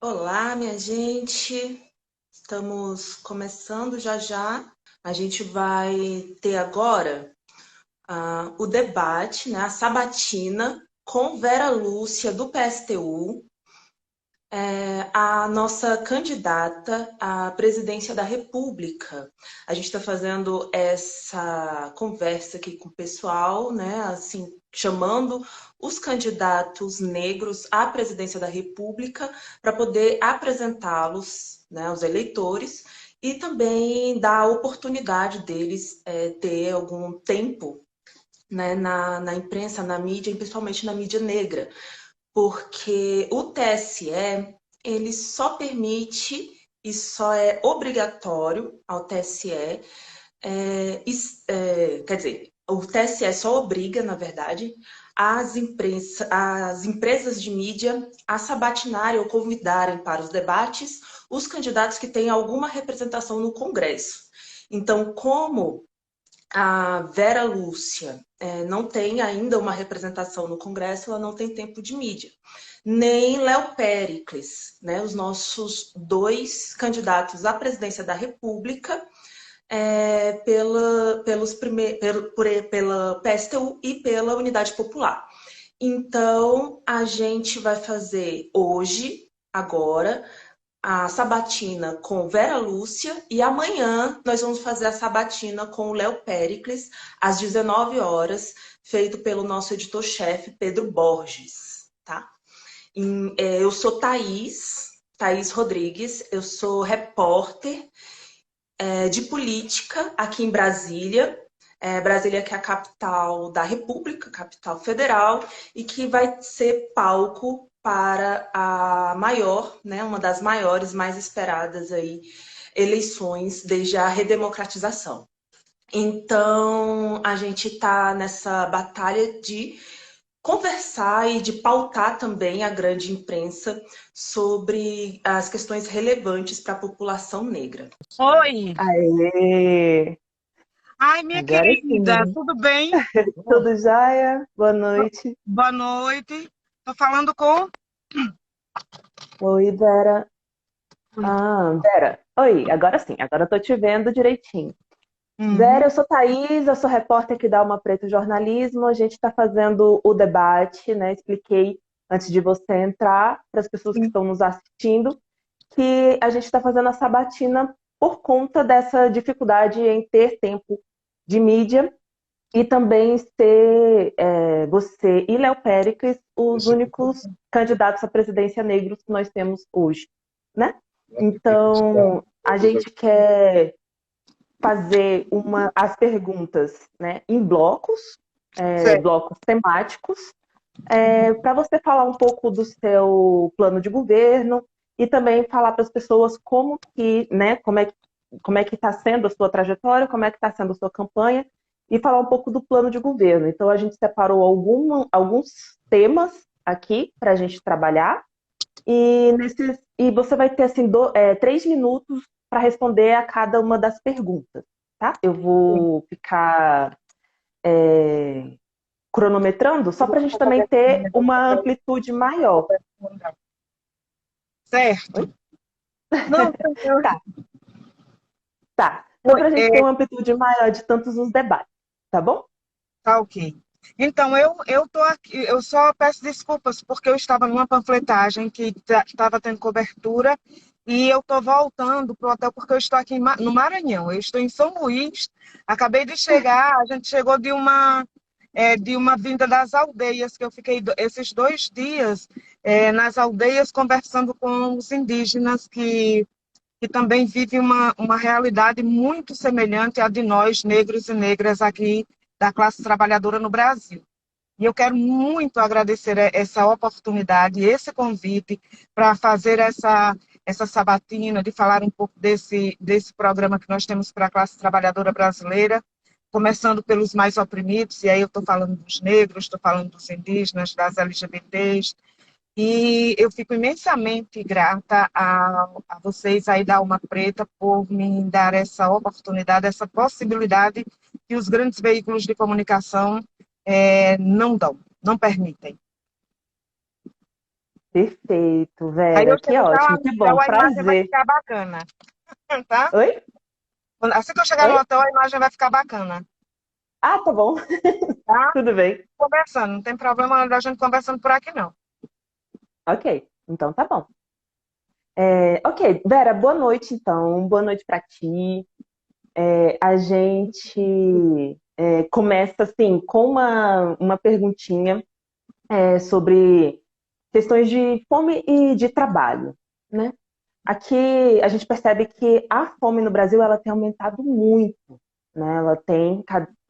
Olá, minha gente. Estamos começando já já. A gente vai ter agora o debate, né, a sabatina com Vera Lúcia, do PSTU, a nossa candidata à presidência da República. A gente está fazendo essa conversa aqui com o pessoal, né, assim, chamando os candidatos negros à presidência da República para poder apresentá-los, né, aos eleitores e também dar a oportunidade deles ter algum tempo, né, na imprensa, na mídia, e principalmente na mídia negra, porque o TSE, ele só permite e só é obrigatório ao TSE, quer dizer, o TSE só obriga, na verdade, as empresas de mídia a sabatinarem ou convidarem para os debates os candidatos que têm alguma representação no Congresso. Então, como a Vera Lúcia não tem ainda uma representação no Congresso, ela não tem tempo de mídia. Nem Léo Péricles, né, os nossos dois candidatos à presidência da República, pela PSTU e pela Unidade Popular. Então, a gente vai fazer hoje, agora, a sabatina com Vera Lúcia e amanhã nós vamos fazer a sabatina com o Léo Péricles às 19 horas, feito pelo nosso editor-chefe Pedro Borges, tá? Eu sou Thaís Rodrigues, eu sou repórter de política aqui em Brasília. Brasília, que é a capital da República, capital federal, e que vai ser palco para a maior, né, uma das maiores, mais esperadas aí, eleições desde a redemocratização. Então, a gente está nessa batalha de conversar e de pautar também a grande imprensa sobre as questões relevantes para a população negra. Oi! Aê! Ai, minha Agora querida, sim. tudo bem? Tudo jóia? Boa noite. Boa noite. Tô falando com. Oi, Vera. Vera. Oi, agora sim. Agora eu tô te vendo direitinho. Uhum. Vera, eu sou Thaís, eu sou repórter aqui da Alma Preta Jornalismo. A gente está fazendo o debate, né? Expliquei antes de você entrar para as pessoas que estão nos assistindo que a gente está fazendo a sabatina por conta dessa dificuldade em ter tempo de mídia. E também ser você e Léo Péricles os únicos candidatos à presidência negros que nós temos hoje, né? Então, a gente quer fazer as perguntas, né, em blocos, Certo. blocos temáticos, para você falar um pouco do seu plano de governo e também falar para as pessoas como que, né, como é que está sendo a sua trajetória, como é que está sendo a sua campanha e falar um pouco do plano de governo. Então a gente separou alguns temas aqui para a gente trabalhar e você vai ter assim 3 minutos para responder a cada uma das perguntas, tá? Eu vou ficar cronometrando só para a gente também ter uma amplitude maior. Certo. Oi? Não, Tá, tá. Só oi, para a gente ter uma amplitude maior de tantos os debates, tá bom? tá ok. Então, eu tô aqui, eu só peço desculpas porque eu estava numa panfletagem que estava tendo cobertura e eu tô voltando pro hotel porque eu estou aqui no Maranhão. Eu estou em São Luís, acabei de chegar, a gente chegou de uma vinda das aldeias, que eu fiquei esses 2 dias nas aldeias conversando com os indígenas que também vivem uma realidade muito semelhante à de nós, negros e negras aqui da classe trabalhadora no Brasil. E eu quero muito agradecer essa oportunidade, esse convite para fazer essa sabatina, de falar um pouco desse programa que nós temos para a classe trabalhadora brasileira, começando pelos mais oprimidos, e aí eu estou falando dos negros, estou falando dos indígenas, das LGBTs, e eu fico imensamente grata a vocês aí da Alma Preta por me dar essa oportunidade, essa possibilidade que os grandes veículos de comunicação não dão, não permitem. Perfeito, Aí eu Vera. Que chego já lá ótimo, no que hotel, bom, a imagem vai prazer. ficar bacana, tá? Oi? Assim que eu chegar no Oi? hotel, a imagem vai ficar bacana, Ah, tá bom. tá? Tudo bem. Conversando, não tem problema da gente conversando por aqui, não. Ok, então tá bom. Ok, Vera, boa noite então. Boa noite para ti. A gente começa assim com uma perguntinha sobre questões de fome e de trabalho, né? Aqui a gente percebe que a fome no Brasil ela tem aumentado muito, né? Ela tem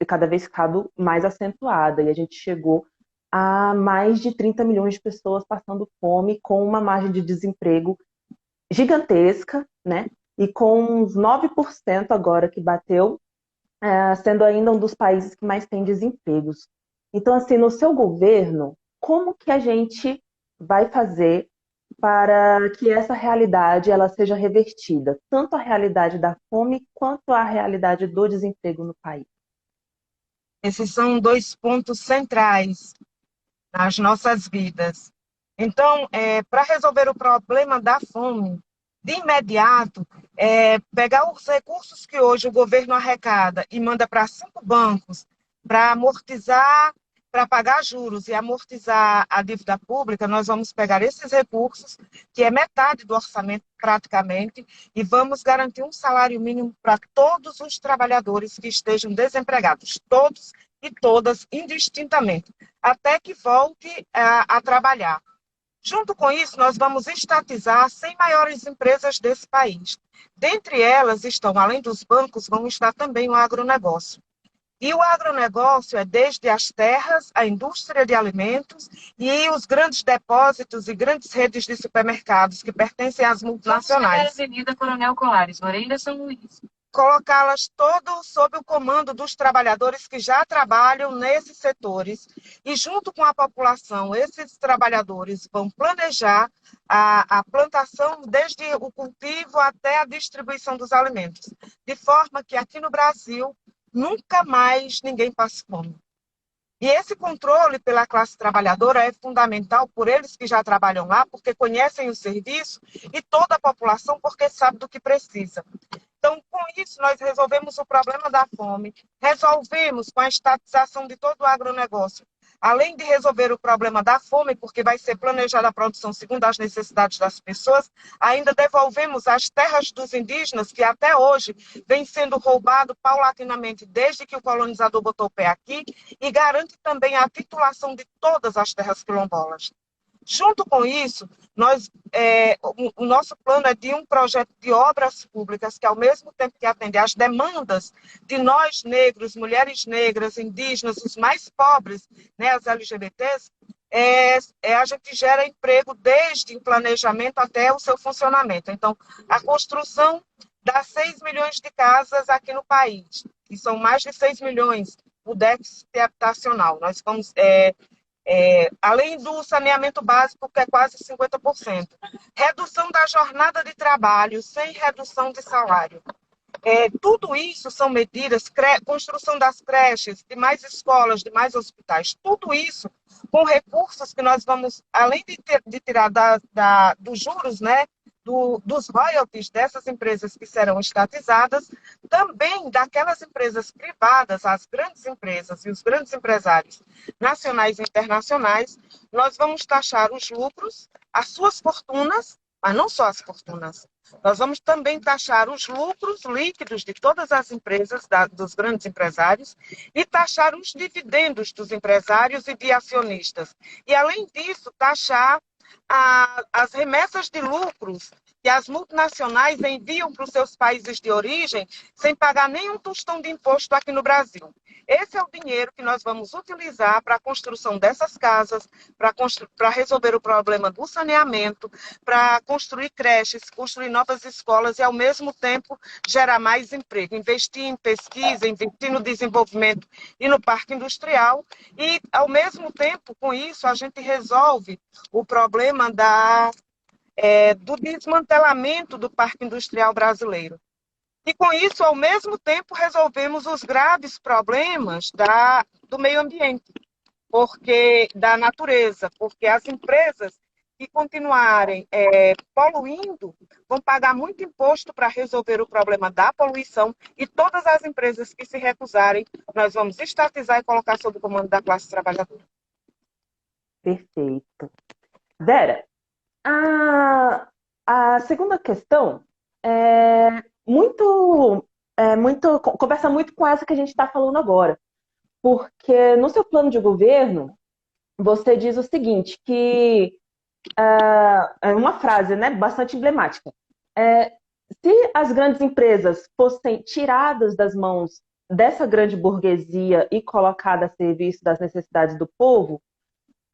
cada vez ficado mais acentuada e a gente chegou a mais de 30 milhões de pessoas passando fome com uma margem de desemprego gigantesca, né? E com uns 9% agora que bateu, sendo ainda um dos países que mais tem desempregos. Então, assim, no seu governo, como que a gente vai fazer para que essa realidade ela seja revertida, tanto a realidade da fome quanto a realidade do desemprego no país? Esses são dois pontos centrais nas nossas vidas. Então, para resolver o problema da fome, de imediato, pegar os recursos que hoje o governo arrecada e manda para 5 bancos para amortizar, para pagar juros e amortizar a dívida pública, nós vamos pegar esses recursos, que é metade do orçamento praticamente, e vamos garantir um salário mínimo para todos os trabalhadores que estejam desempregados, todos e todas, indistintamente, até que volte a trabalhar. Junto com isso, nós vamos estatizar as 100 maiores empresas desse país. Dentre elas estão, além dos bancos, vão estar também o agronegócio. E o agronegócio é desde as terras, a indústria de alimentos e os grandes depósitos e grandes redes de supermercados que pertencem às multinacionais. Avenida Coronel Colares, Moreira, São Luís. Colocá-las todo sob o comando dos trabalhadores que já trabalham nesses setores e junto com a população, esses trabalhadores vão planejar a plantação desde o cultivo até a distribuição dos alimentos, de forma que aqui no Brasil nunca mais ninguém passe fome. E esse controle pela classe trabalhadora é fundamental por eles que já trabalham lá, porque conhecem o serviço, e toda a população porque sabe do que precisa. Então, com isso, nós resolvemos o problema da fome, resolvemos com a estatização de todo o agronegócio, além de resolver o problema da fome, porque vai ser planejada a produção segundo as necessidades das pessoas, ainda devolvemos as terras dos indígenas, que até hoje vem sendo roubado paulatinamente desde que o colonizador botou o pé aqui, e garante também a titulação de todas as terras quilombolas. Junto com isso, o nosso plano é de um projeto de obras públicas que, ao mesmo tempo que atende às demandas de nós negros, mulheres negras, indígenas, os mais pobres, né, as LGBTs, a gente gera emprego desde o planejamento até o seu funcionamento. Então, a construção das 6 milhões de casas aqui no país, que são mais de 6 milhões o déficit habitacional. Nós vamos... além do saneamento básico, que é quase 50%. Redução da jornada de trabalho sem redução de salário. Tudo isso são medidas, construção das creches, de mais escolas, de mais hospitais, tudo isso com recursos que nós vamos, além de tirar dos juros, né, dos royalties dessas empresas que serão estatizadas, também daquelas empresas privadas, as grandes empresas e os grandes empresários nacionais e internacionais, nós vamos taxar os lucros, as suas fortunas, mas não só as fortunas. Nós vamos também taxar os lucros líquidos de todas as empresas, dos grandes empresários, e taxar os dividendos dos empresários e de acionistas. E, além disso, taxar as remessas de lucros que as multinacionais enviam para os seus países de origem sem pagar nenhum tostão de imposto aqui no Brasil. Esse é o dinheiro que nós vamos utilizar para a construção dessas casas, para resolver o problema do saneamento, para construir creches, construir novas escolas e, ao mesmo tempo, gerar mais emprego. Investir em pesquisa, investir no desenvolvimento e no parque industrial. E, ao mesmo tempo, com isso, a gente resolve o problema do desmantelamento do parque industrial brasileiro. E, com isso, ao mesmo tempo, resolvemos os graves problemas do meio ambiente, da natureza, porque as empresas que continuarem poluindo vão pagar muito imposto para resolver o problema da poluição e todas as empresas que se recusarem, nós vamos estatizar e colocar sob o comando da classe trabalhadora. Perfeito. Vera, a segunda questão conversa muito com essa que a gente está falando agora, porque no seu plano de governo você diz o seguinte, que é uma frase, né, bastante emblemática. Se as grandes empresas fossem tiradas das mãos dessa grande burguesia e colocadas a serviço das necessidades do povo,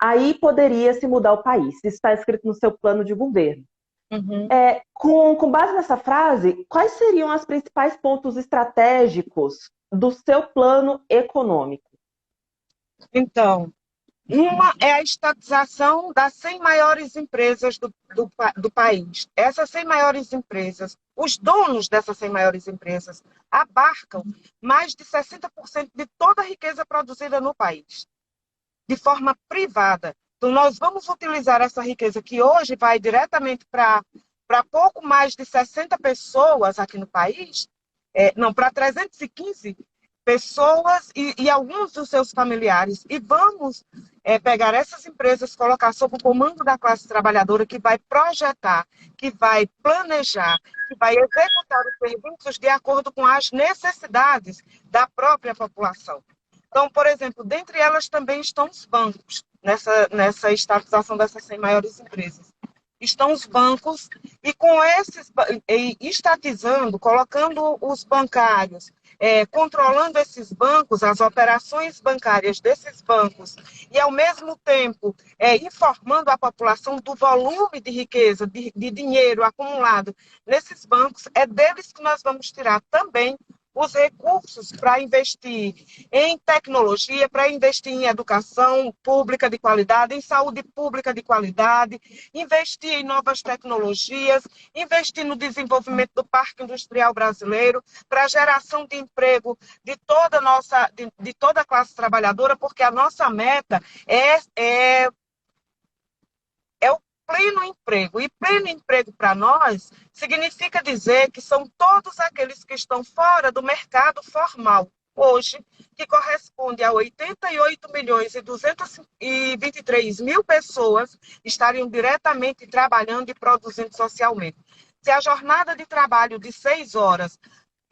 aí poderia se mudar o país. Isso está escrito no seu plano de governo. Uhum. Com base nessa frase, quais seriam os principais pontos estratégicos do seu plano econômico? Então, uma é a estatização das 100 maiores empresas do país. Essas 100 maiores empresas, os donos dessas 100 maiores empresas, abarcam mais de 60% de toda a riqueza produzida no país, de forma privada. Então, nós vamos utilizar essa riqueza que hoje vai diretamente para pouco mais de 60 pessoas aqui no país, para 315 pessoas e alguns dos seus familiares. E vamos pegar essas empresas, colocar sob o comando da classe trabalhadora que vai projetar, que vai planejar, que vai executar os serviços de acordo com as necessidades da própria população. Então, por exemplo, dentre elas também estão os bancos, nessa estatização dessas 100 maiores empresas. Estão os bancos, e com esses, estatizando, colocando os bancários, controlando esses bancos, as operações bancárias desses bancos, e ao mesmo tempo informando a população do volume de riqueza, de dinheiro acumulado nesses bancos, é deles que nós vamos tirar também os recursos para investir em tecnologia, para investir em educação pública de qualidade, em saúde pública de qualidade, investir em novas tecnologias, investir no desenvolvimento do parque industrial brasileiro, para a geração de emprego de toda a classe trabalhadora, porque a nossa meta é o pleno emprego. E pleno emprego para nós significa dizer que são todos aqueles que estão fora do mercado formal hoje, que corresponde a 88 milhões e 223 mil pessoas estariam diretamente trabalhando e produzindo socialmente. Se a jornada de trabalho de 6 horas,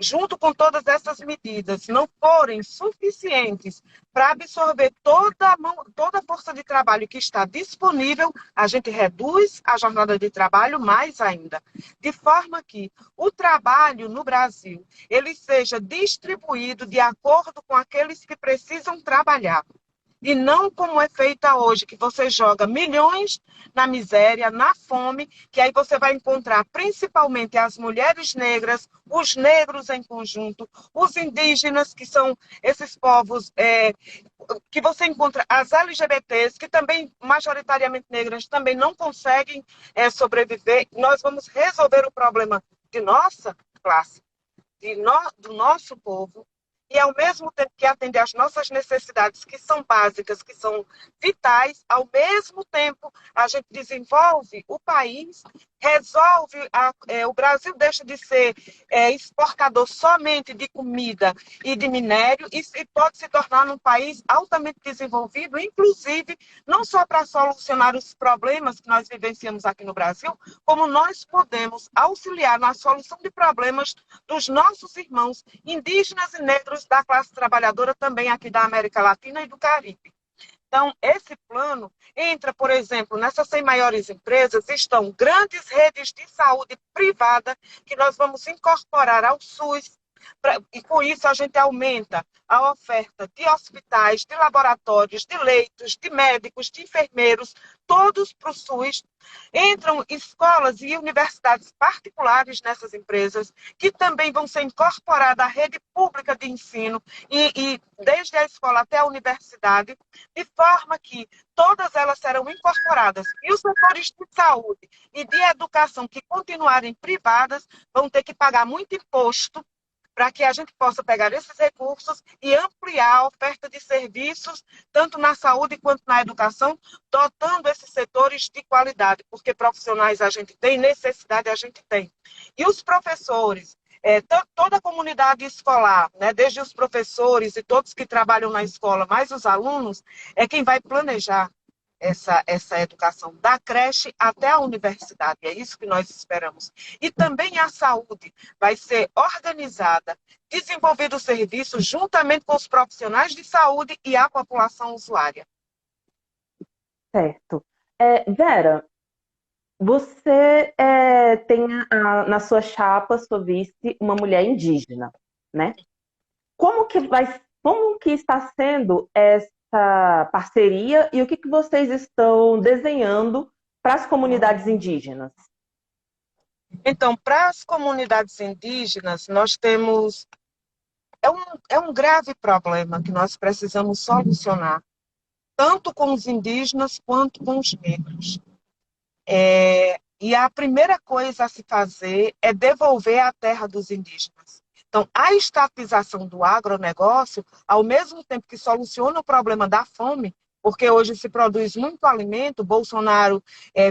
junto com todas essas medidas, não forem suficientes para absorver toda a força de trabalho que está disponível, a gente reduz a jornada de trabalho mais ainda. De forma que o trabalho no Brasil ele seja distribuído de acordo com aqueles que precisam trabalhar. E não como é feita hoje, que você joga milhões na miséria, na fome, que aí você vai encontrar principalmente as mulheres negras, os negros em conjunto, os indígenas, que são esses povos que você encontra, as LGBTs, que também, majoritariamente negras, também não conseguem sobreviver. Nós vamos resolver o problema de nossa classe, do nosso povo, e ao mesmo tempo que atender às nossas necessidades, que são básicas, que são vitais, ao mesmo tempo a gente desenvolve o país, resolve, o Brasil deixa de ser exportador somente de comida e de minério e pode se tornar um país altamente desenvolvido, inclusive não só para solucionar os problemas que nós vivenciamos aqui no Brasil, como nós podemos auxiliar na solução de problemas dos nossos irmãos indígenas e negros da classe trabalhadora também aqui da América Latina e do Caribe. Então, esse plano entra, por exemplo, nessas 100 maiores empresas, estão grandes redes de saúde privada que nós vamos incorporar ao SUS, e com isso a gente aumenta a oferta de hospitais, de laboratórios, de leitos, de médicos, de enfermeiros, todos para o SUS. Entram escolas e universidades particulares nessas empresas, que também vão ser incorporadas à rede pública de ensino, e desde a escola até a universidade, de forma que todas elas serão incorporadas. E os setores de saúde e de educação que continuarem privadas vão ter que pagar muito imposto para que a gente possa pegar esses recursos e ampliar a oferta de serviços, tanto na saúde quanto na educação, dotando esses setores de qualidade, porque profissionais a gente tem, necessidade a gente tem. E os professores, toda a comunidade escolar, né, desde os professores e todos que trabalham na escola, mais os alunos, é quem vai planejar essa educação, da creche até a universidade. É isso que nós esperamos. E também a saúde vai ser organizada, desenvolvido o serviço juntamente com os profissionais de saúde e a população usuária. Certo. Vera, você tem na sua chapa, sua vice, uma mulher indígena, né? Como que está sendo essa parceria e o que vocês estão desenhando para as comunidades indígenas? Então, para as comunidades indígenas, nós temos... É um grave problema que nós precisamos solucionar, tanto com os indígenas quanto com os negros. E a primeira coisa a se fazer é devolver a terra dos indígenas. Então, a estatização do agronegócio, ao mesmo tempo que soluciona o problema da fome, porque hoje se produz muito alimento, Bolsonaro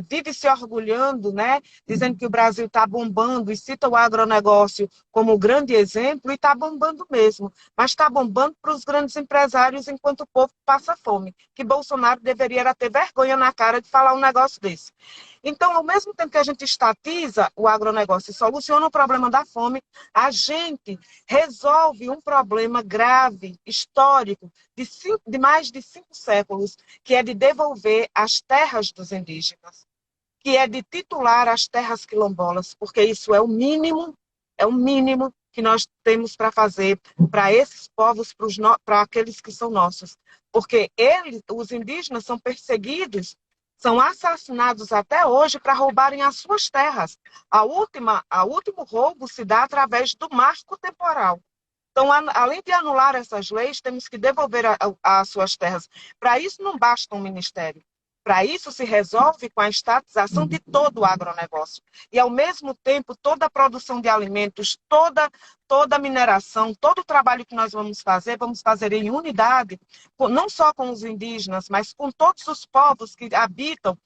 vive se orgulhando, né, dizendo que o Brasil está bombando e cita o agronegócio como grande exemplo, e está bombando mesmo, mas está bombando para os grandes empresários enquanto o povo passa fome, que Bolsonaro deveria ter vergonha na cara de falar um negócio desse. Então, ao mesmo tempo que a gente estatiza o agronegócio e soluciona o problema da fome, a gente resolve um problema grave, histórico, de mais de 5 séculos, que é de devolver as terras dos indígenas, que é de titular as terras quilombolas, porque isso é o mínimo que nós temos para fazer para esses povos, para aqueles que são nossos. Porque os indígenas são perseguidos, são assassinados até hoje para roubarem as suas terras. O último roubo se dá através do marco temporal. Então, além de anular essas leis, temos que devolver as suas terras. Para isso, não basta um ministério. Para isso, se resolve com a estatização de todo o agronegócio. E, ao mesmo tempo, toda a produção de alimentos, toda a mineração, todo o trabalho que nós vamos fazer em unidade, não só com os indígenas, mas com todos os povos que habitam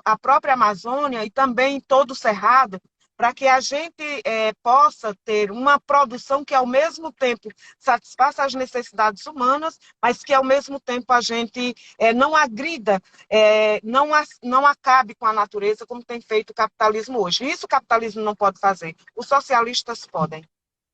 a própria Amazônia e também todo o Cerrado, para que a gente possa ter uma produção que, ao mesmo tempo, satisfaça as necessidades humanas, mas que, ao mesmo tempo, a gente não agrida, não acabe com a natureza, como tem feito o capitalismo hoje. Isso o capitalismo não pode fazer, os socialistas podem.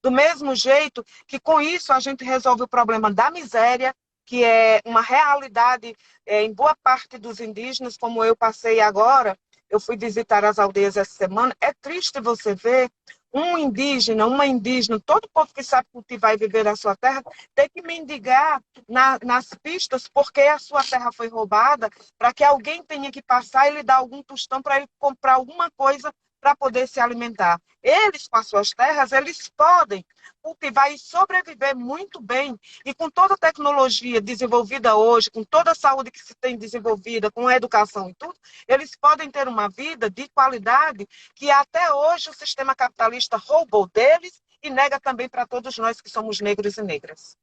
Do mesmo jeito que, com isso, a gente resolve o problema da miséria, que é uma realidade em boa parte dos indígenas, como eu passei agora. Eu fui visitar as aldeias essa semana. É triste você ver um indígena, uma indígena, todo povo que sabe cultivar e viver na sua terra, ter que mendigar nas pistas porque a sua terra foi roubada, para que alguém tenha que passar e lhe dar algum tostão para ele comprar alguma coisa para poder se alimentar. Eles, com as suas terras, eles podem cultivar e sobreviver muito bem. E com toda a tecnologia desenvolvida hoje, com toda a saúde que se tem desenvolvida, com a educação e tudo, eles podem ter uma vida de qualidade que até hoje o sistema capitalista roubou deles e nega também para todos nós que somos negros e negras.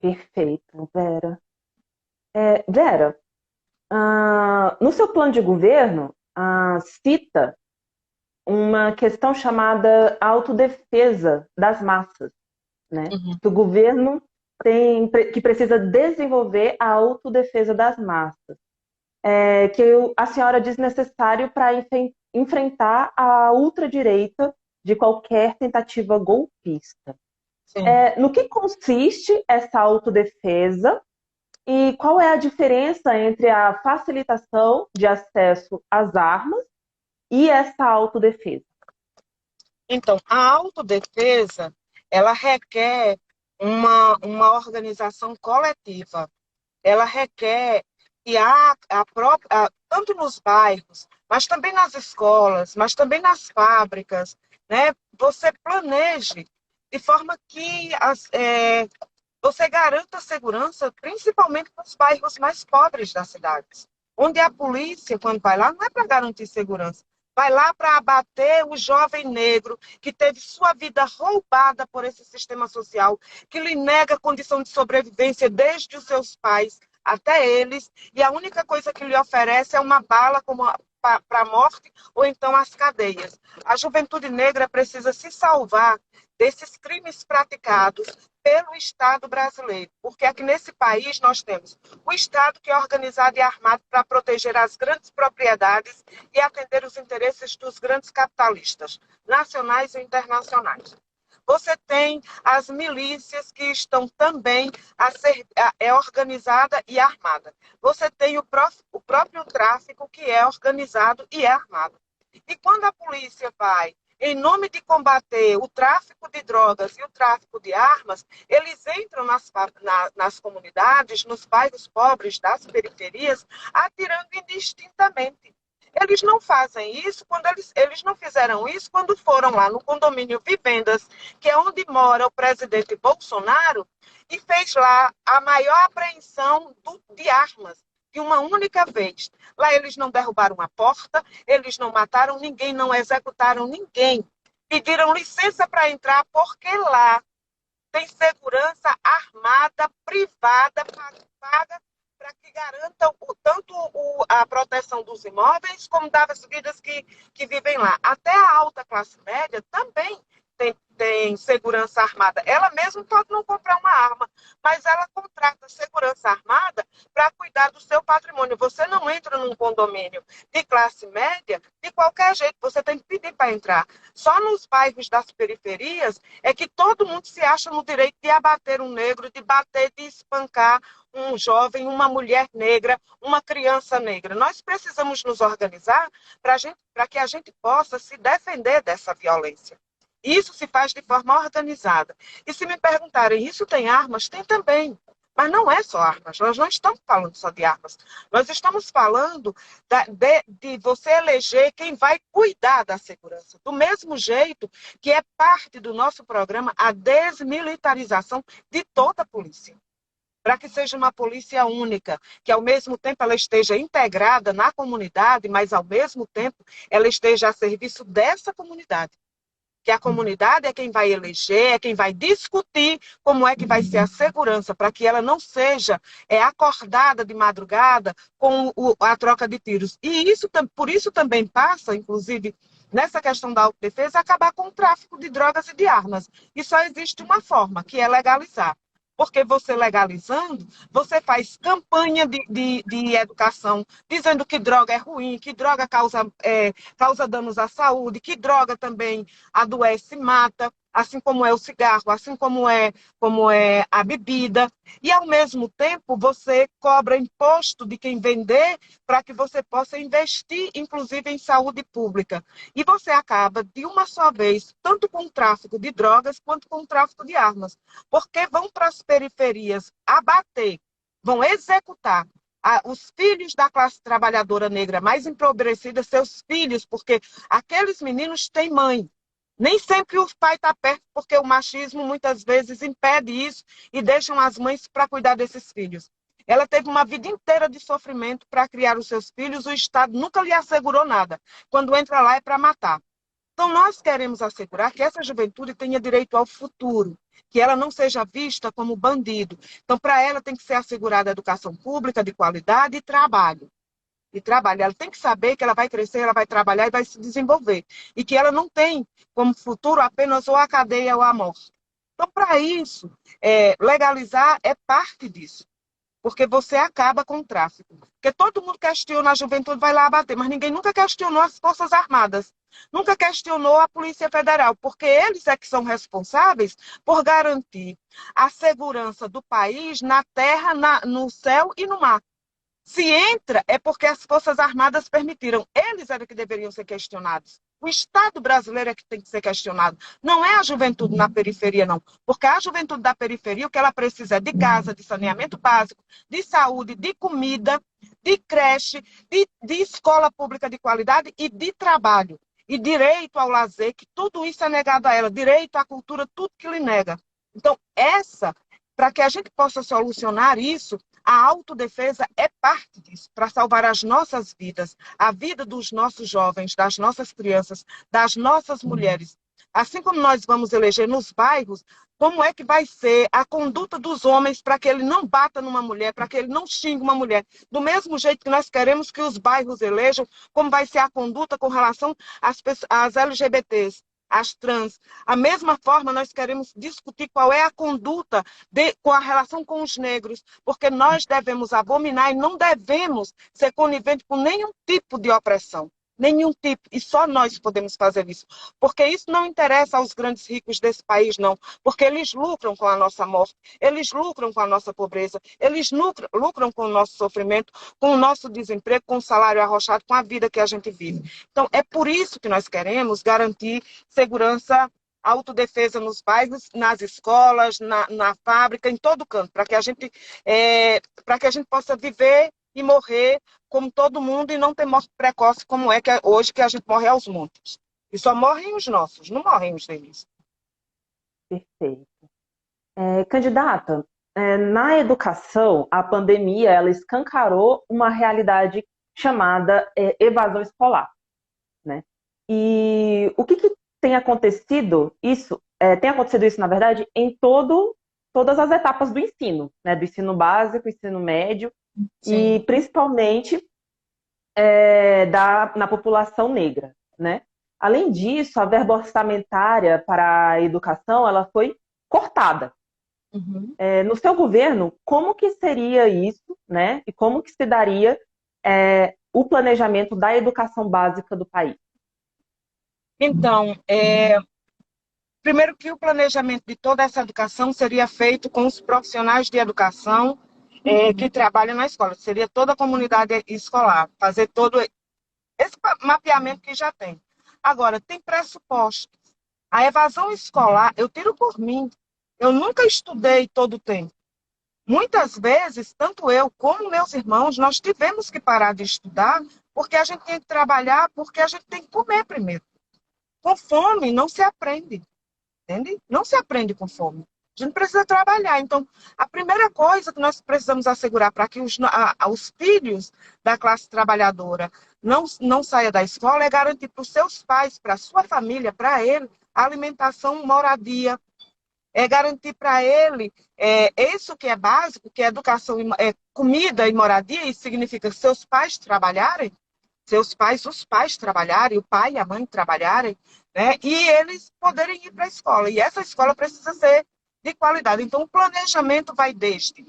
Perfeito, Vera. Vera, no seu plano de governo, cita uma questão chamada autodefesa das massas, né? Que o governo que precisa desenvolver a autodefesa das massas, que a senhora diz necessário para enfrentar a ultradireita de qualquer tentativa golpista. No que consiste essa autodefesa e qual é a diferença entre a facilitação de acesso às armas e essa autodefesa? Então, a autodefesa, ela requer uma organização coletiva. Ela requer que tanto nos bairros, mas também nas escolas, mas também nas fábricas, né, você planeje de forma que você garanta a segurança, principalmente nos bairros mais pobres das cidades, onde a polícia, quando vai lá, não é para garantir segurança, vai lá para abater o jovem negro que teve sua vida roubada por esse sistema social, que lhe nega condição de sobrevivência desde os seus pais até eles, e a única coisa que lhe oferece é uma bala para a morte ou então as cadeias. A juventude negra precisa se salvar desses crimes praticados pelo Estado brasileiro, porque aqui nesse país nós temos o Estado que é organizado e armado para proteger as grandes propriedades e atender os interesses dos grandes capitalistas, nacionais e internacionais. Você tem as milícias que estão também organizada e armada. Você tem o próprio tráfico que é organizado e é armado. E quando a polícia vai em nome de combater o tráfico de drogas e o tráfico de armas, eles entram nas comunidades, nos bairros pobres das periferias, atirando indistintamente. Eles não fazem isso quando eles não fizeram isso quando foram lá no condomínio Vivendas, que é onde mora o presidente Bolsonaro, e fez lá a maior apreensão de armas de uma única vez. Lá eles não derrubaram uma porta, eles não mataram ninguém, não executaram ninguém. Pediram licença para entrar porque lá tem segurança armada, privada, paga para que garantam tanto a proteção dos imóveis como das vidas que vivem lá. Até a alta classe média também tem segurança armada. Ela mesma pode não comprar uma arma, mas ela contrata segurança armada para cuidar do seu patrimônio. Você não entra num condomínio de classe média de qualquer jeito, você tem que pedir para entrar. Só nos bairros das periferias é que todo mundo se acha no direito de abater um negro, de bater, de espancar um jovem, uma mulher negra, uma criança negra. Nós precisamos nos organizar para que a gente possa se defender dessa violência. Isso se faz de forma organizada. E se me perguntarem, isso tem armas? Tem também. Mas não é só armas. Nós não estamos falando só de armas. Nós estamos falando de você eleger quem vai cuidar da segurança. Do mesmo jeito que é parte do nosso programa a desmilitarização de toda a polícia. Para que seja uma polícia única, que ao mesmo tempo ela esteja integrada na comunidade, mas ao mesmo tempo ela esteja a serviço dessa comunidade. Que a comunidade é quem vai eleger, é quem vai discutir como é que vai ser a segurança, para que ela não seja acordada de madrugada com a troca de tiros. E por isso também passa, inclusive, nessa questão da autodefesa, acabar com o tráfico de drogas e de armas. E só existe uma forma, que é legalizar. Porque você legalizando, você faz campanha de educação, dizendo que droga é ruim, que droga causa danos à saúde, que droga também adoece e mata, assim como é o cigarro, assim como é a bebida. E, ao mesmo tempo, você cobra imposto de quem vender para que você possa investir, inclusive, em saúde pública. E você acaba, de uma só vez, tanto com o tráfico de drogas quanto com o tráfico de armas. Porque vão para as periferias abater, vão executar os filhos da classe trabalhadora negra mais empobrecida, seus filhos, porque aqueles meninos têm mãe. Nem sempre o pai está perto, porque o machismo muitas vezes impede isso e deixam as mães para cuidar desses filhos. Ela teve uma vida inteira de sofrimento para criar os seus filhos, o Estado nunca lhe assegurou nada. Quando entra lá é para matar. Então, nós queremos assegurar que essa juventude tenha direito ao futuro, que ela não seja vista como bandido. Então, para ela tem que ser assegurada educação pública de qualidade e trabalho. Ela tem que saber que ela vai crescer, ela vai trabalhar e vai se desenvolver. E que ela não tem como futuro apenas ou a cadeia ou a morte. Então, para isso, legalizar é parte disso. Porque você acaba com o tráfico. Porque todo mundo questiona a juventude, vai lá abater, mas ninguém nunca questionou as Forças Armadas. Nunca questionou a Polícia Federal, porque eles é que são responsáveis por garantir a segurança do país na terra, no céu e no mar. Se entra, é porque as Forças Armadas permitiram. Eles eram que deveriam ser questionados. O Estado brasileiro é que tem que ser questionado. Não é a juventude na periferia, não. Porque a juventude da periferia, o que ela precisa é de casa, de saneamento básico, de saúde, de comida, de creche, de escola pública de qualidade e de trabalho. E direito ao lazer, que tudo isso é negado a ela. Direito à cultura, tudo que lhe nega. Então, para que a gente possa solucionar isso, A autodefesa é parte disso, para salvar as nossas vidas, a vida dos nossos jovens, das nossas crianças, das nossas mulheres. Assim como nós vamos eleger nos bairros, como é que vai ser a conduta dos homens para que ele não bata numa mulher, para que ele não xingue uma mulher. Do mesmo jeito que nós queremos que os bairros elejam, como vai ser a conduta com relação às LGBTs, às trans. A mesma forma, nós queremos discutir qual é a conduta com a relação com os negros, porque nós devemos abominar e não devemos ser coniventes com nenhum tipo de opressão. Nenhum tipo, e só nós podemos fazer isso. Porque isso não interessa aos grandes ricos desse país, não. Porque eles lucram com a nossa morte, eles lucram com a nossa pobreza, eles lucram com o nosso sofrimento, com o nosso desemprego, com o salário arrochado, com a vida que a gente vive. Então, é por isso que nós queremos garantir segurança, autodefesa nos bairros, nas escolas, na fábrica, em todo canto, para que para que a gente possa viver e morrer como todo mundo e não ter morte precoce como é que hoje que a gente morre aos montes. E só morrem os nossos, não morrem os deles. Perfeito. Candidata, na educação, a pandemia ela escancarou uma realidade chamada evasão escolar, né? E o que tem acontecido isso? Tem acontecido isso, na verdade, em todas as etapas do ensino, né? Do ensino básico, ensino médio, Sim. e principalmente na população negra, né? Além disso, a verba orçamentária para a educação ela foi cortada. Uhum. No seu governo, como que seria isso, né? E como que se daria o planejamento da educação básica do país? Então, primeiro que o planejamento de toda essa educação seria feito com os profissionais de educação que trabalham na escola. Seria toda a comunidade escolar, fazer todo esse mapeamento que já tem. Agora, tem pressupostos. A evasão escolar, eu tiro por mim. Eu nunca estudei todo o tempo. Muitas vezes, tanto eu como meus irmãos, nós tivemos que parar de estudar porque a gente tem que trabalhar, porque a gente tem que comer primeiro. Com fome não se aprende, entende? Não se aprende com fome. A gente precisa trabalhar. Então, a primeira coisa que nós precisamos assegurar para que os filhos da classe trabalhadora não saiam da escola é garantir para os seus pais, para a sua família, para ele, alimentação, moradia, garantir para ele isso que é básico, que é educação, comida e moradia, isso significa seus pais trabalharem, os pais trabalharem, o pai e a mãe trabalharem, né? E eles poderem ir para a escola. E essa escola precisa ser de qualidade. Então, o planejamento vai desde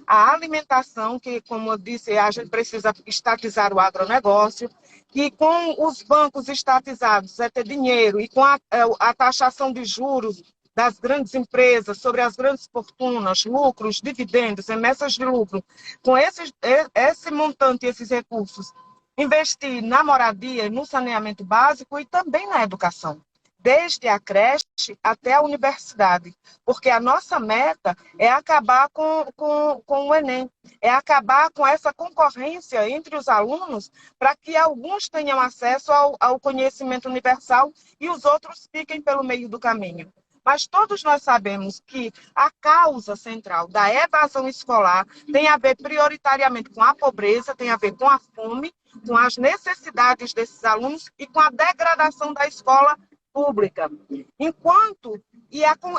a alimentação, que, como eu disse, a gente precisa estatizar o agronegócio, que com os bancos estatizados é ter dinheiro, e com a taxação de juros das grandes empresas sobre as grandes fortunas, lucros, dividendos, remessas de lucro, com esse montante, esses recursos, investir na moradia, no saneamento básico e também na educação, desde a creche até a universidade, porque a nossa meta é acabar com o Enem, é acabar com essa concorrência entre os alunos para que alguns tenham acesso ao conhecimento universal e os outros fiquem pelo meio do caminho. Mas todos nós sabemos que a causa central da evasão escolar tem a ver prioritariamente com a pobreza, tem a ver com a fome, com as necessidades desses alunos e com a degradação da escola pública. Enquanto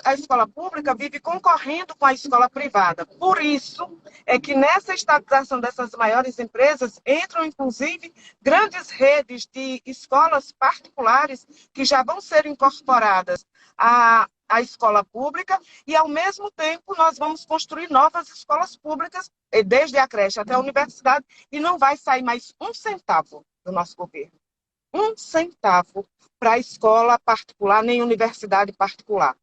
a escola pública vive concorrendo com a escola privada. Por isso é que nessa estatização dessas maiores empresas entram, inclusive, grandes redes de escolas particulares que já vão ser incorporadas à escola pública e, ao mesmo tempo, nós vamos construir novas escolas públicas, desde a creche até a universidade, e não vai sair mais um centavo do nosso governo. Um centavo para a escola particular, nem universidade particular.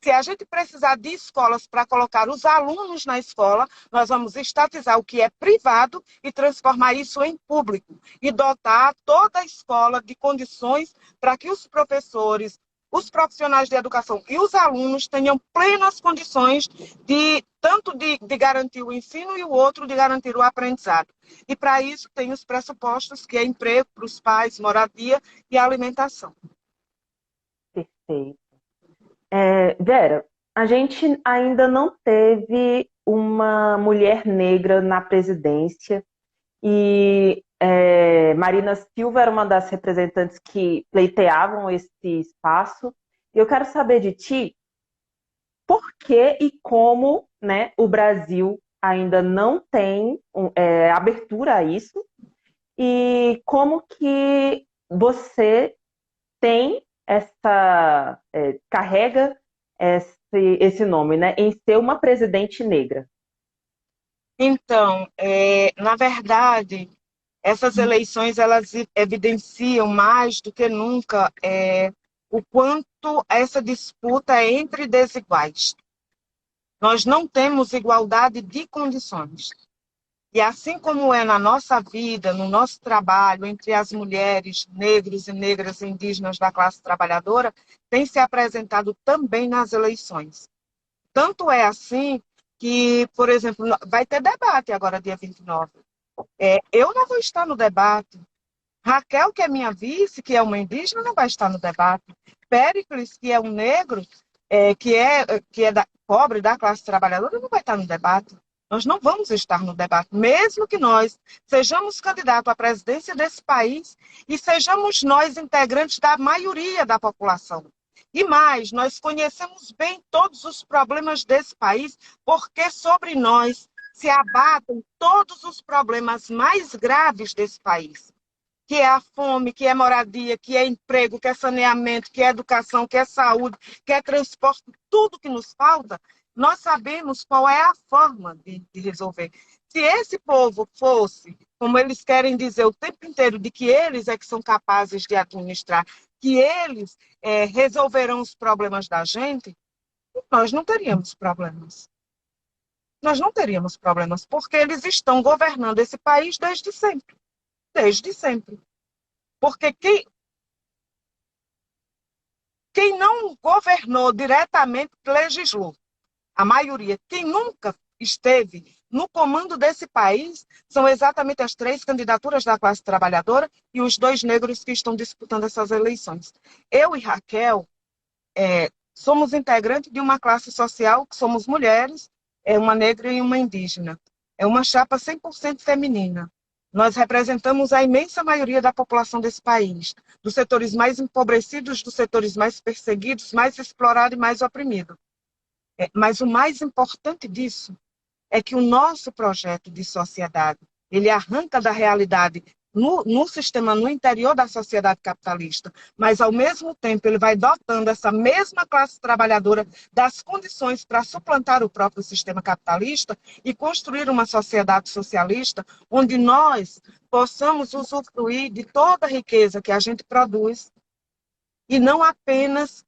Se a gente precisar de escolas para colocar os alunos na escola, nós vamos estatizar o que é privado e transformar isso em público. E dotar toda a escola de condições para que os professores, os profissionais de educação e os alunos tenham plenas condições tanto de garantir o ensino e o outro de garantir o aprendizado. E para isso tem os pressupostos, que é emprego para os pais, moradia e alimentação. Perfeito. Vera, A gente ainda não teve uma mulher negra na presidência e Marina Silva era uma das representantes que pleiteavam esse espaço. E eu quero saber de ti por que e como, né, o Brasil ainda não tem abertura a isso e como que você tem carrega esse nome, né, em ser uma presidente negra. Então, na verdade, essas eleições elas evidenciam mais do que nunca o quanto essa disputa é entre desiguais. Nós não temos igualdade de condições. E assim como é na nossa vida, no nosso trabalho, entre as mulheres, negros e negras indígenas da classe trabalhadora, tem se apresentado também nas eleições. Tanto é assim que, por exemplo, vai ter debate agora, dia 29. Eu não vou estar no debate. Raquel, que é minha vice, que é uma indígena, não vai estar no debate. Péricles, que é um negro, que é pobre, da classe trabalhadora, não vai estar no debate. Nós não vamos estar no debate, mesmo que nós sejamos candidatos à presidência desse país e sejamos nós integrantes da maioria da população. E mais, nós conhecemos bem todos os problemas desse país, porque sobre nós se abatem todos os problemas mais graves desse país, que é a fome, que é moradia, que é emprego, que é saneamento, que é educação, que é saúde, que é transporte, tudo que nos falta, nós sabemos qual é a forma de resolver. Se esse povo fosse, como eles querem dizer o tempo inteiro, de que eles é que são capazes de administrar, que eles resolverão os problemas da gente, nós não teríamos problemas. Nós não teríamos problemas, porque eles estão governando esse país desde sempre. Desde sempre. Porque quem não governou diretamente legislou. A maioria, quem nunca esteve no comando desse país, são exatamente as 3 candidaturas da classe trabalhadora e os 2 negros que estão disputando essas eleições. Eu e Raquel somos integrantes de uma classe social que somos mulheres, uma negra e uma indígena. É uma chapa 100% feminina. Nós representamos a imensa maioria da população desse país, dos setores mais empobrecidos, dos setores mais perseguidos, mais explorados e mais oprimidos. Mas o mais importante disso é que o nosso projeto de sociedade, ele arranca da realidade no sistema, no interior da sociedade capitalista, mas, ao mesmo tempo, ele vai dotando essa mesma classe trabalhadora das condições para suplantar o próprio sistema capitalista e construir uma sociedade socialista onde nós possamos usufruir de toda a riqueza que a gente produz e não apenas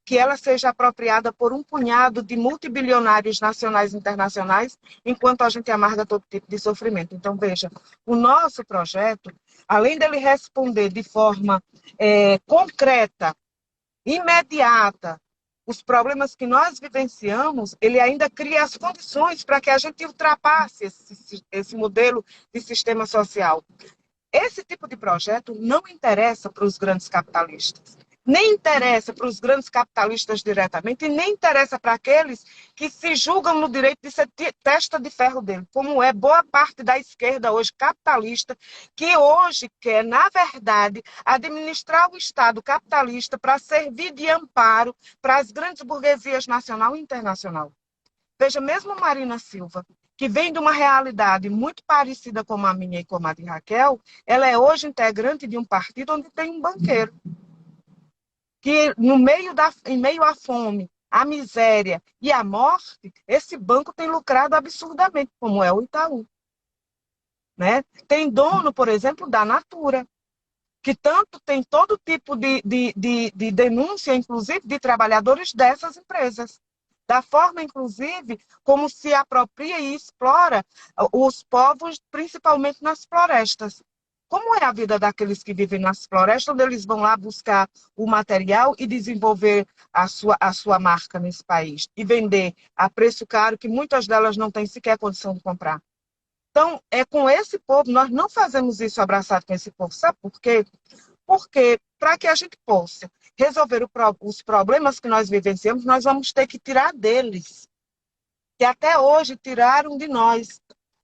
que ela seja apropriada por um punhado de multibilionários nacionais e internacionais, enquanto a gente amarga todo tipo de sofrimento. Então, veja, o nosso projeto, além dele responder de forma concreta, imediata, os problemas que nós vivenciamos, ele ainda cria as condições para que a gente ultrapasse esse modelo de sistema social. Esse tipo de projeto não interessa para os grandes capitalistas. Nem interessa para os grandes capitalistas diretamente e nem interessa para aqueles que se julgam no direito de ser testa de ferro dele, como é boa parte da esquerda hoje capitalista, que hoje quer, na verdade, administrar o Estado capitalista para servir de amparo para as grandes burguesias nacional e internacional. Veja, mesmo Marina Silva, que vem de uma realidade muito parecida com a minha e com a de Raquel, ela é hoje integrante de um partido onde tem um banqueiro que, em meio à fome, à miséria e à morte, esse banco tem lucrado absurdamente, como é o Itaú. Né? Tem dono, por exemplo, da Natura, que tanto tem todo tipo de denúncia, inclusive de trabalhadores dessas empresas. Da forma, inclusive, como se apropria e explora os povos, principalmente nas florestas. Como é a vida daqueles que vivem nas florestas, onde eles vão lá buscar o material e desenvolver a sua marca nesse país e vender a preço caro, que muitas delas não têm sequer condição de comprar. Então, é com esse povo, nós não fazemos isso abraçado com esse povo. Sabe por quê? Porque, para que a gente possa resolver os problemas que nós vivenciamos, nós vamos ter que tirar deles, que até hoje tiraram de nós.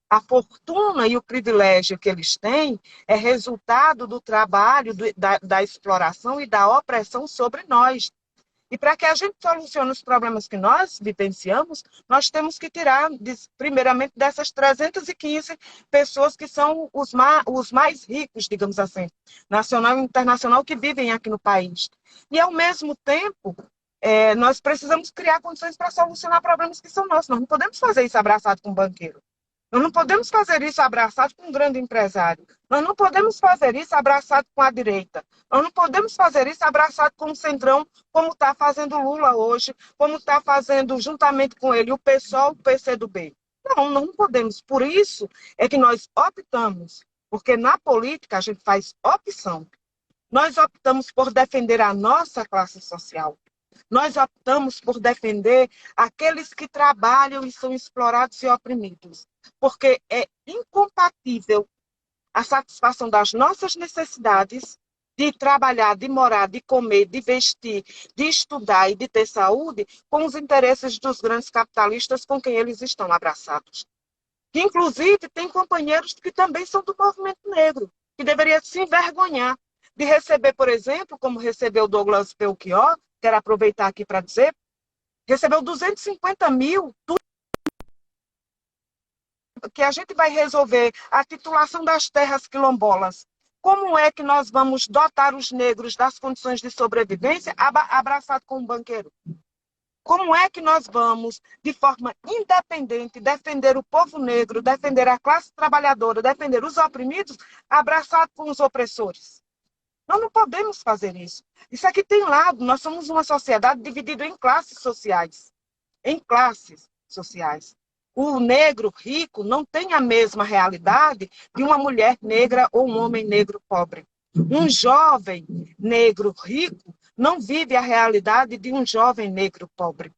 A fortuna e o privilégio que eles têm é resultado do trabalho, da exploração e da opressão sobre nós. E para que a gente solucione os problemas que nós vivenciamos, nós temos que tirar, primeiramente, dessas 315 pessoas que são os mais ricos, digamos assim, nacional e internacional, que vivem aqui no país. E, ao mesmo tempo, nós precisamos criar condições para solucionar problemas que são nossos. Nós não podemos fazer isso abraçado com um banqueiro. Nós não podemos fazer isso abraçado com um grande empresário. Nós não podemos fazer isso abraçado com a direita. Nós não podemos fazer isso abraçado com o Centrão, como está fazendo Lula hoje, como está fazendo juntamente com ele o PSOL, o PCdoB. Não, não podemos. Por isso é que nós optamos, porque na política a gente faz opção. Nós optamos por defender a nossa classe social. Nós optamos por defender aqueles que trabalham e são explorados e oprimidos, porque é incompatível a satisfação das nossas necessidades de trabalhar, de morar, de comer, de vestir, de estudar e de ter saúde com os interesses dos grandes capitalistas com quem eles estão abraçados. Que, inclusive, tem companheiros que também são do movimento negro, que deveria se envergonhar de receber, por exemplo, como recebeu Douglas Belchior, quero aproveitar aqui para dizer, recebeu 250 mil, que a gente vai resolver a titulação das terras quilombolas. Como é que nós vamos dotar os negros das condições de sobrevivência abraçado com um banqueiro? Como é que nós vamos, de forma independente, defender o povo negro, defender a classe trabalhadora, defender os oprimidos, abraçado com os opressores? Nós não podemos fazer isso. Isso aqui tem lado. Nós somos uma sociedade dividida em classes sociais. Em classes sociais. O negro rico não tem a mesma realidade de uma mulher negra ou um homem negro pobre. Um jovem negro rico não vive a realidade de um jovem negro pobre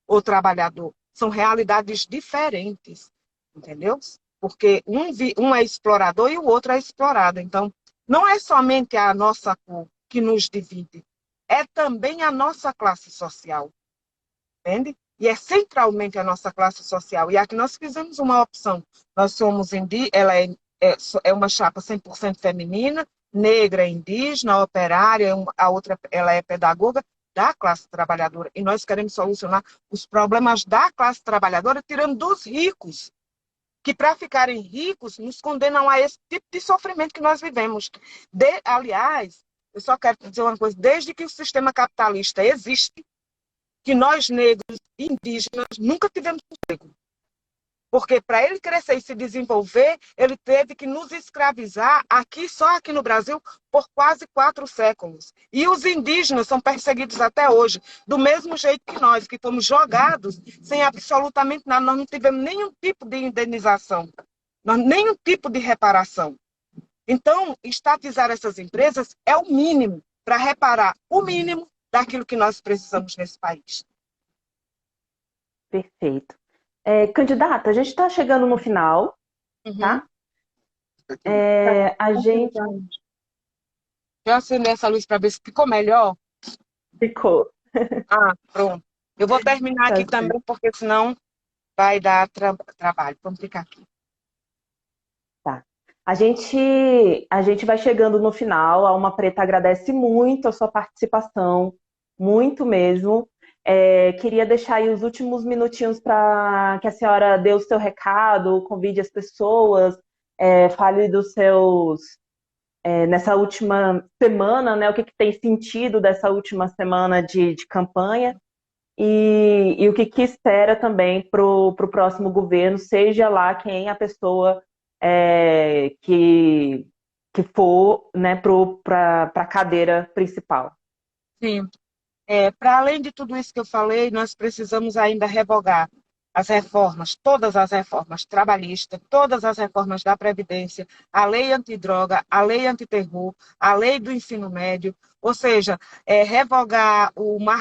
ou trabalhador. São realidades diferentes, entendeu? Porque um é explorador e o outro é explorado. Então, não é somente a nossa cor que nos divide, é também a nossa classe social, entende? E é centralmente a nossa classe social. E aqui nós fizemos uma opção. Nós somos ela é uma chapa 100% feminina, negra, indígena, operária, a outra ela é pedagoga da classe trabalhadora. E nós queremos solucionar os problemas da classe trabalhadora tirando dos ricos, que para ficarem ricos nos condenam a esse tipo de sofrimento que nós vivemos. Aliás, eu só quero dizer uma coisa, desde que o sistema capitalista existe, que nós negros e indígenas nunca tivemos emprego. Porque para ele crescer e se desenvolver, ele teve que nos escravizar só aqui no Brasil, por quase 4 séculos. E os indígenas são perseguidos até hoje, do mesmo jeito que nós, que fomos jogados sem absolutamente nada. Nós não tivemos nenhum tipo de indenização, nenhum tipo de reparação. Então, estatizar essas empresas é o mínimo para reparar o mínimo daquilo que nós precisamos nesse país. Perfeito. Candidata, a gente está chegando no final, tá? A gente... Deixa eu acender essa luz para ver se ficou melhor. Ficou. Pronto. Eu vou terminar aqui também, porque senão vai dar trabalho. Vamos ficar aqui. Tá. A gente vai chegando no final. A Alma Preta agradece muito a sua participação, muito mesmo. Queria deixar aí os últimos minutinhos para que a senhora dê o seu recado, convide as pessoas, fale dos seus... nessa última semana, né, o que tem sentido dessa última semana de campanha e o que espera também para o próximo governo, seja lá quem a pessoa que for, né, para a cadeira principal. Sim. Para além de tudo isso que eu falei, nós precisamos ainda revogar as reformas, todas as reformas trabalhistas, todas as reformas da Previdência, a lei antidroga, a lei antiterror, a lei do ensino médio, ou seja, revogar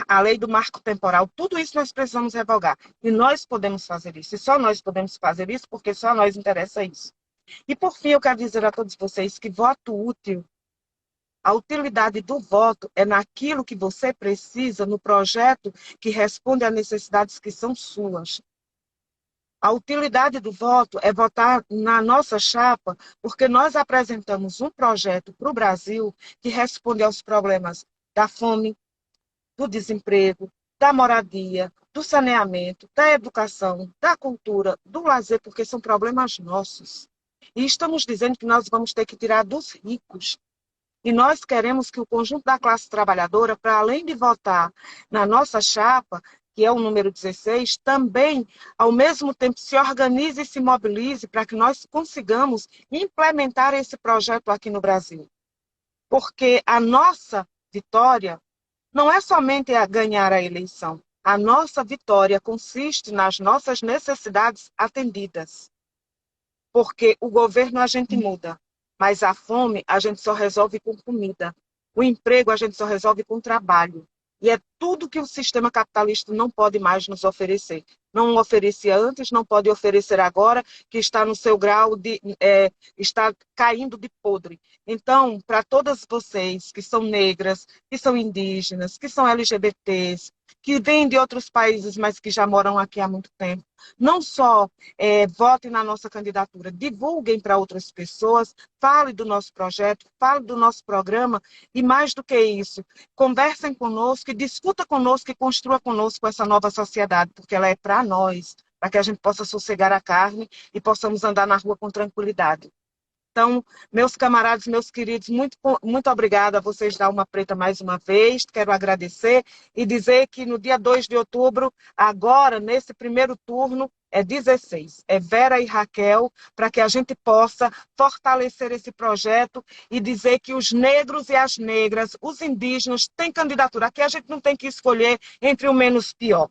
a lei do marco temporal, tudo isso nós precisamos revogar. E nós podemos fazer isso, e só nós podemos fazer isso, porque só a nós interessa isso. E por fim, eu quero dizer a todos vocês que voto útil A utilidade do voto é naquilo que você precisa, no projeto que responde a necessidades que são suas. A utilidade do voto é votar na nossa chapa, porque nós apresentamos um projeto para o Brasil que responde aos problemas da fome, do desemprego, da moradia, do saneamento, da educação, da cultura, do lazer, porque são problemas nossos. E estamos dizendo que nós vamos ter que tirar dos ricos. E nós queremos que o conjunto da classe trabalhadora, para além de votar na nossa chapa, que é o número 16, também, ao mesmo tempo, se organize e se mobilize para que nós consigamos implementar esse projeto aqui no Brasil. Porque a nossa vitória não é somente a ganhar a eleição. A nossa vitória consiste nas nossas necessidades atendidas. Porque o governo a gente muda, mas a fome a gente só resolve com comida. O emprego a gente só resolve com trabalho. E é tudo que o sistema capitalista não pode mais nos oferecer. Não oferecia antes, não pode oferecer agora, que está no seu grau de... está caindo de podre. Então, para todas vocês que são negras, que são indígenas, que são LGBTs, que vêm de outros países, mas que já moram aqui há muito tempo, não só votem na nossa candidatura, divulguem para outras pessoas, fale do nosso projeto, fale do nosso programa, e mais do que isso, conversem conosco, e discuta conosco e construa conosco essa nova sociedade, porque ela é para nós, para que a gente possa sossegar a carne e possamos andar na rua com tranquilidade. Então, meus camaradas, meus queridos, muito obrigada a vocês da Alma Preta mais uma vez. Quero agradecer e dizer que no dia 2 de outubro, agora, nesse primeiro turno, é 16. É Vera e Raquel, para que a gente possa fortalecer esse projeto e dizer que os negros e as negras, os indígenas, têm candidatura. Aqui a gente não tem que escolher entre o menos pior.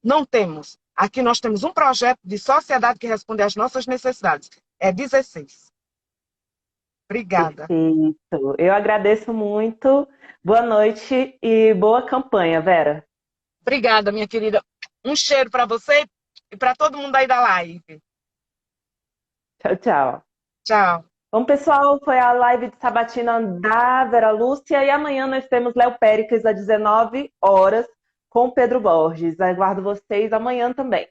Não temos. Aqui nós temos um projeto de sociedade que responde às nossas necessidades. É 16. Obrigada. Perfeito. Eu agradeço muito. Boa noite e boa campanha, Vera. Obrigada, minha querida. Um cheiro para você e para todo mundo aí da live. Tchau, tchau. Tchau. Bom, pessoal, foi a live de sabatina da Vera Lúcia e amanhã nós temos Léo Péricles às 19 horas com Pedro Borges. Aguardo vocês amanhã também.